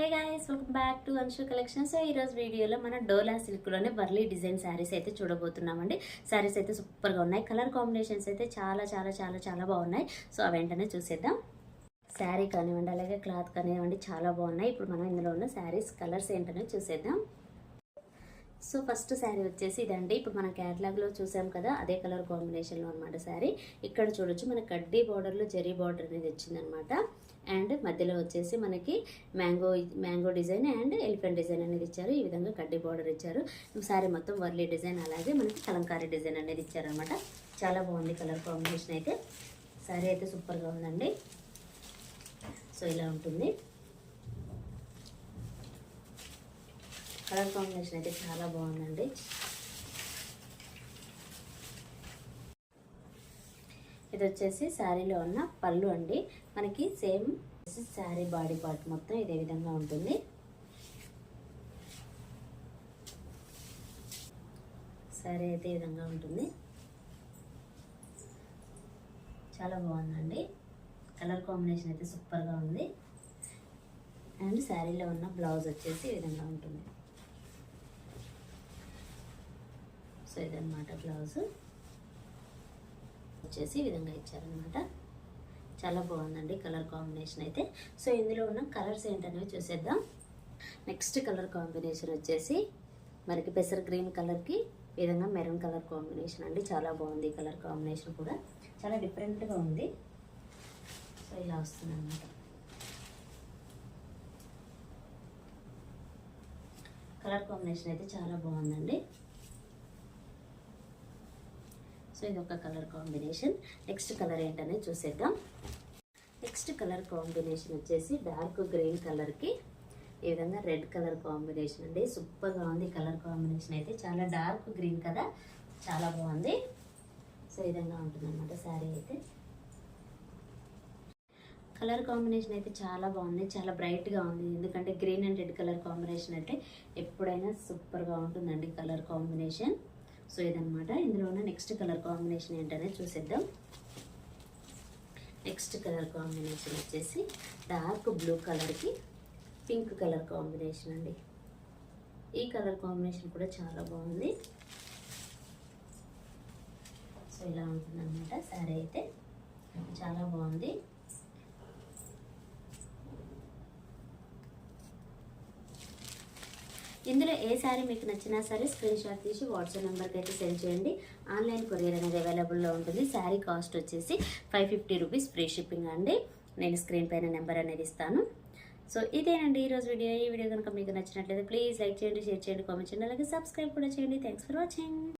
Hey guys, welcome back to Anshu collection. So ఈ రోజు వీడియోలో మన డోలా సిల్క్లోనే వర్లీ డిజైన్ శారీస్ అయితే చూడబోతున్నామండి. శారీస్ అయితే సూపర్గా ఉన్నాయి. కలర్ కాంబినేషన్స్ అయితే చాలా చాలా చాలా చాలా బాగున్నాయి. సో ఆ వెంటనే చూసేద్దాం. శారీ కానివ్వండి, అలాగే క్లాత్ కానివ్వండి, చాలా బాగున్నాయి. ఇప్పుడు మనం ఇందులో ఉన్న శారీస్ కలర్స్ ఏంటనే చూసేద్దాం. సో ఫస్ట్ శారీ వచ్చేసి ఇదండి. ఇప్పుడు మన క్యాటలాగ్లో చూసాం కదా, అదే కలర్ కాంబినేషన్లో అనమాట శారీ. ఇక్కడ చూడొచ్చు, మన కడ్డీ బార్డర్లో జరీ బార్డర్ అనేది వచ్చిందనమాట. అండ్ మధ్యలో వచ్చేసి మనకి mango design and elephant design అనేది ఇచ్చారు. ఈ విధంగా కడ్డీ బార్డర్ ఇచ్చారు. శారీ మొత్తం వర్లీ డిజైన్, అలాగే మనకి కలంకారీ డిజైన్ అనేది ఇచ్చారనమాట. చాలా బాగుంది కలర్ కాంబినేషన్ అయితే. శారీ అయితే సూపర్గా ఉందండి. సో ఇలా ఉంటుంది. కలర్ కాంబినేషన్ అయితే చాలా బాగుందండి. ఇది వచ్చేసి శారీలో ఉన్న పళ్ళు అండి. మనకి సేమ్ శారీ బాడీ పార్ట్ మొత్తం ఇదే విధంగా ఉంటుంది. శారీ అయితే ఈ విధంగా ఉంటుంది. చాలా బాగుందండి. కలర్ కాంబినేషన్ అయితే సూపర్గా ఉంది. అండ్ శారీలో ఉన్న బ్లౌజ్ వచ్చేసి ఈ విధంగా ఉంటుంది. సో ఇదన్నమాట బ్లౌజ్ వచ్చేసి ఈ విధంగా ఇచ్చారనమాట. చాలా బాగుందండి కలర్ కాంబినేషన్ అయితే. సో ఇందులో ఉన్న కలర్స్ ఏంటనేవి చూసేద్దాం. నెక్స్ట్ కలర్ కాంబినేషన్ వచ్చేసి మనకి పెసర్ గ్రీన్ కలర్కి ఈ విధంగా మెరూన్ కలర్ కాంబినేషన్ అండి. చాలా బాగుంది ఈ కలర్ కాంబినేషన్ కూడా. చాలా డిఫరెంట్గా ఉంది. సో ఇలా వస్తుంది అన్నమాట. కలర్ కాంబినేషన్ అయితే చాలా బాగుందండి. సో ఇది ఒక కలర్ కాంబినేషన్. నెక్స్ట్ కలర్ ఏంటనేది చూసేద్దాం. నెక్స్ట్ కలర్ కాంబినేషన్ వచ్చేసి డార్క్ గ్రీన్ కలర్కి ఈ విధంగా రెడ్ కలర్ కాంబినేషన్ అండి. సూపర్గా ఉంది కలర్ కాంబినేషన్ అయితే. చాలా డార్క్ గ్రీన్ కదా, చాలా బాగుంది. సో ఈ విధంగా ఉంటుందన్నమాట శారీ అయితే. కలర్ కాంబినేషన్ అయితే చాలా బాగుంది, చాలా బ్రైట్గా ఉంది. ఎందుకంటే green and red colour combination అంటే ఎప్పుడైనా సూపర్గా ఉంటుందండి కలర్ కాంబినేషన్. సో ఇదనమాట. ఇందులో ఉన్న నెక్స్ట్ కలర్ కాంబినేషన్ ఏంటనేది చూసేద్దాం. నెక్స్ట్ కలర్ కాంబినేషన్ వచ్చేసి డార్క్ బ్లూ కలర్కి పింక్ కలర్ కాంబినేషన్ అండి. ఈ కలర్ కాంబినేషన్ కూడా చాలా బాగుంది. సో ఇలా ఉంటుందన్నమాట శారీ అయితే. చాలా బాగుంది. ఇందులో ఏ శారీ మీకు నచ్చినా సరే స్క్రీన్ షాట్ తీసి వాట్సాప్ నెంబర్కి అయితే సెండ్ చేయండి. ఆన్లైన్ కొరియర్ అనేది అవైలబుల్లో ఉంటుంది. శారీ కాస్ట్ వచ్చేసి 550 రూపీస్ ఫ్రీ షిప్పింగ్ అండి. నేను స్క్రీన్ పైన నెంబర్ అనేది ఇస్తాను. సో ఇదేనండి ఈరోజు వీడియో. ఈ వీడియో కనుక మీకు నచ్చినట్లయితే ప్లీజ్ లైక్ చేయండి, షేర్ చేయండి, కామెంట్ చేయండి, అలాగే సబ్స్క్రైబ్ కూడా చేయండి. Thanks for watching.